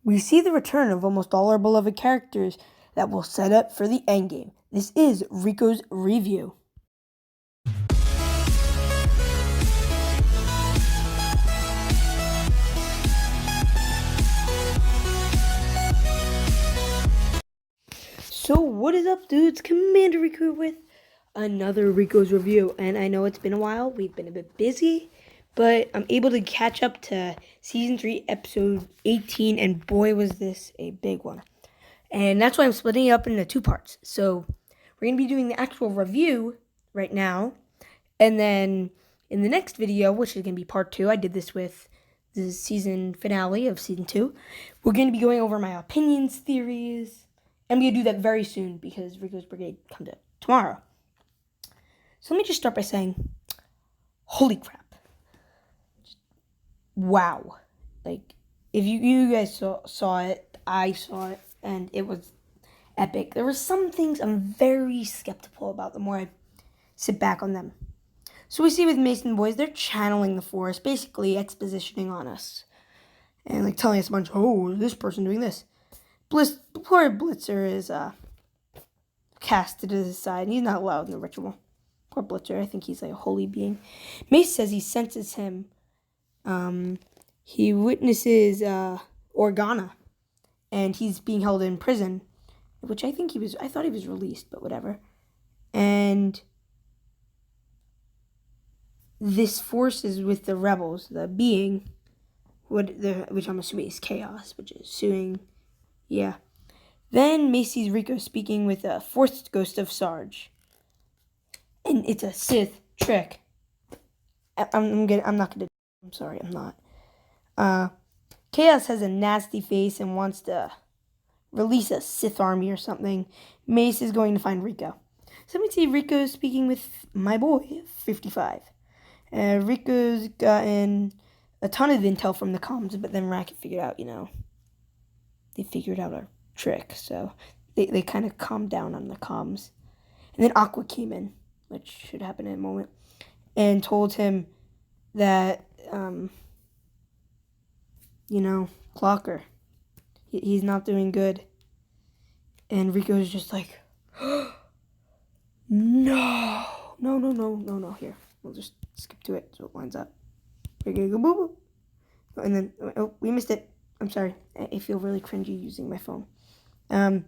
we see the return of almost all our beloved characters that will set up for the endgame. This is Rico's review. So what is up, dudes? Commander Rico with another Rico's review. And I know it's been a while. We've been a bit busy, but I'm able to catch up to Season 3, Episode 18, and boy, was this a big one. And that's why I'm splitting it up into two parts. So we're going to be doing the actual review right now, and then in the next video, which is going to be part 2, I did this with the season finale of Season 2, we're going to be going over my opinions, theories. I'm going to do that very soon because Rico's Brigade comes out tomorrow. So let me just start by saying, holy crap. Wow. Like, if you guys saw it, I saw it, and it was epic. There were some things I'm very skeptical about the more I sit back on them. So we see with Mason boys, they're channeling the Force, basically expositioning on us. And like telling us a bunch, oh, this person doing this. Poor Blitzer is casted to the side, and he's not allowed in the ritual. Poor Blitzer, I think he's like a holy being. Mace says he senses him. He witnesses Organa, and he's being held in prison, which I thought he was released, but whatever. And this Force is with the rebels, the being, which I'm assuming is Chaos, which is suing. Yeah. Then Mace sees Rico speaking with a fourth ghost of Sarge. And it's a Sith trick. I'm sorry, I'm not. Chaos has a nasty face and wants to release a Sith army or something. Mace is going to find Rico. So we see Rico speaking with my boy, 55. Rico's gotten a ton of intel from the comms, but then Racket figured out, they figured out our trick, so they kind of calmed down on the comms. And then Aqua came in, which should happen in a moment, and told him that, Clocker, he's not doing good. And Rico's just like, no, here, we'll just skip to it so it lines up. We're gonna go boo boo. And then, oh, we missed it. I'm sorry. I feel really cringy using my phone. And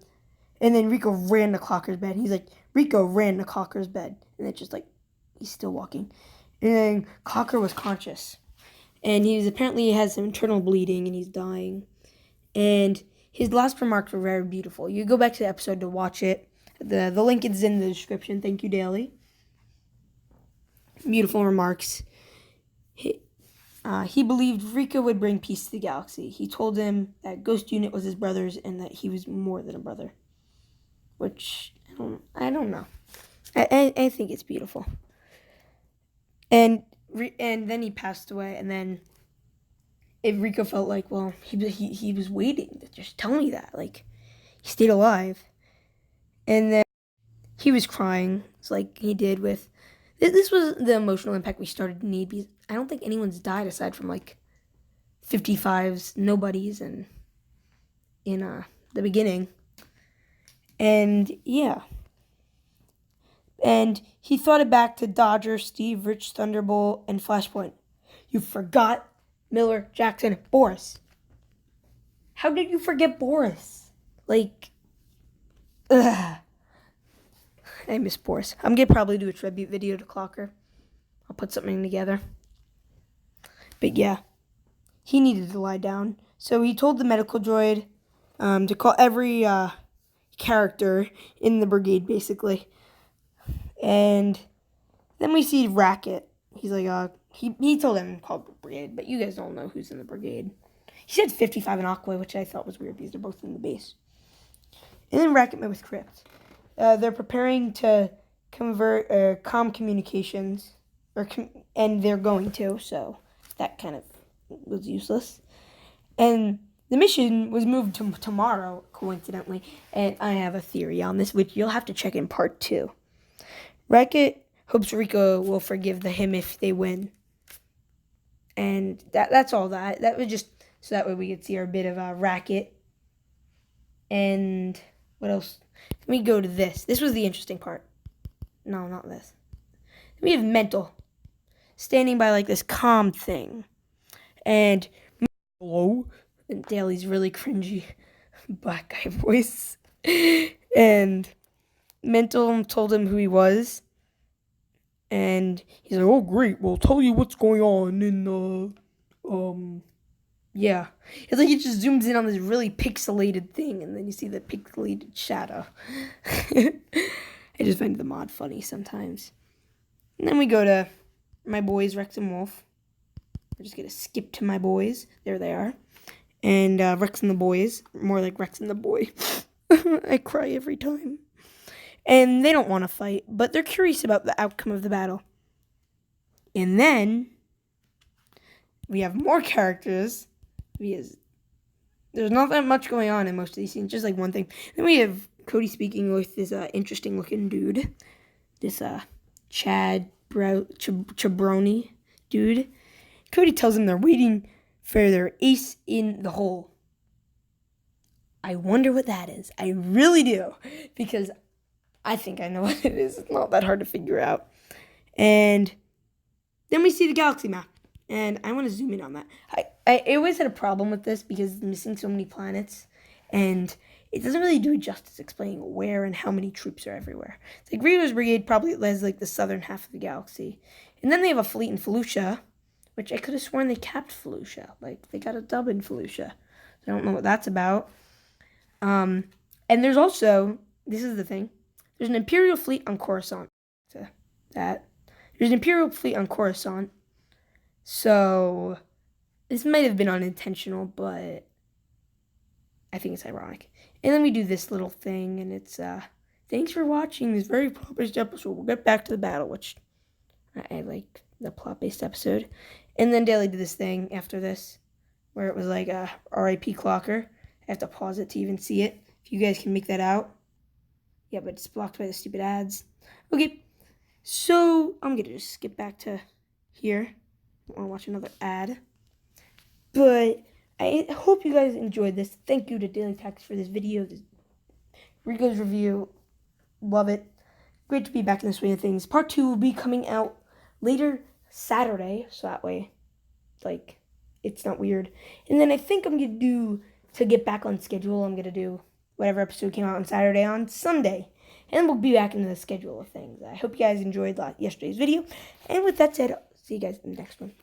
then Rico ran to Clocker's bed. He's like, Rico ran to Clocker's bed. And it's just like, he's still walking. And then Clocker was conscious. And he apparently has some internal bleeding and he's dying. And his last remarks were very beautiful. You go back to the episode to watch it. The link is in the description. Thank you, Daley. Beautiful remarks. He believed Rico would bring peace to the galaxy. He told him that Ghost Unit was his brother's and that he was more than a brother. Which, I don't know. I think it's beautiful. And then he passed away, and then Rico felt like, well, he was waiting to just tell me that. Like, he stayed alive. And then he was crying. It's like he did with... This was the emotional impact we started to need, because I don't think anyone's died aside from like 55s, nobodies, and in the beginning. And yeah. And he thought it back to Dodger, Steve, Rich, Thunderbolt, and Flashpoint. You forgot Miller, Jackson, Boris. How did you forget Boris? Like, ugh. I miss Boris. I'm going to probably do a tribute video to Clocker. I'll put something together. But yeah, he needed to lie down. So he told the medical droid to call every character in the brigade, basically. And then we see Racket. He's like, he told him to call the brigade, but you guys don't know who's in the brigade. He said 55 and Aqua, which I thought was weird because they're both in the base. And then Racket met with Crypt. They're preparing to convert comm communications, and they're going to, so that kind of was useless. And the mission was moved to tomorrow, coincidentally, and I have a theory on this, which you'll have to check in part 2. Racket hopes Rico will forgive him if they win. And that's all that. That was just so that way we could see our bit of a racket. And what else? Let me go to this. This was the interesting part. No, not this. We have Mental standing by like this calm thing. And hello? And Daley's really cringy black guy voice. And Mental told him who he was. And he's like, oh, great. We'll tell you what's going on in, yeah. It's like it just zooms in on this really pixelated thing, and then you see the pixelated shadow. I just find the mod funny sometimes. And then we go to my boys, Rex and Wolf. We're just going to skip to my boys. There they are. And Rex and the boys. More like Rex and the boy. I cry every time. And they don't want to fight, but they're curious about the outcome of the battle. And then we have more characters. Because there's not that much going on in most of these scenes, just like one thing. Then we have Cody speaking with this interesting looking dude. This Chabroni dude. Cody tells him they're waiting for their ace in the hole. I wonder what that is. I really do. Because I think I know what it is. It's not that hard to figure out. And then we see the galaxy map. And I want to zoom in on that. I always had a problem with this because it's missing so many planets. And it doesn't really do justice explaining where and how many troops are everywhere. It's like Rico's brigade probably has like the southern half of the galaxy. And then they have a fleet in Felucia, which I could have sworn they capped Felucia. Like, they got a dub in Felucia. I don't know what that's about. And there's also, this is the thing, there's an Imperial fleet on Coruscant. So, there's an Imperial fleet on Coruscant. So, this might have been unintentional, but I think it's ironic. And then we do this little thing, and it's, thanks for watching this very plot-based episode. We'll get back to the battle, which I like the plot-based episode. And then Daley did this thing after this, where it was like a R.I.P. Clocker. I have to pause it to even see it, if you guys can make that out. Yeah, but it's blocked by the stupid ads. Okay, so I'm going to just skip back to here. I want to watch another ad. But I hope you guys enjoyed this. Thank you to Daily Tactics for this video. This Rico's review. Love it. Great to be back in the swing of things. Part 2 will be coming out later Saturday. So that way, like, it's not weird. And then I think I'm going to do, to get back on schedule, I'm going to do whatever episode came out on Saturday on Sunday. And we'll be back into the schedule of things. I hope you guys enjoyed yesterday's video. And with that said, I'll see you guys in the next one.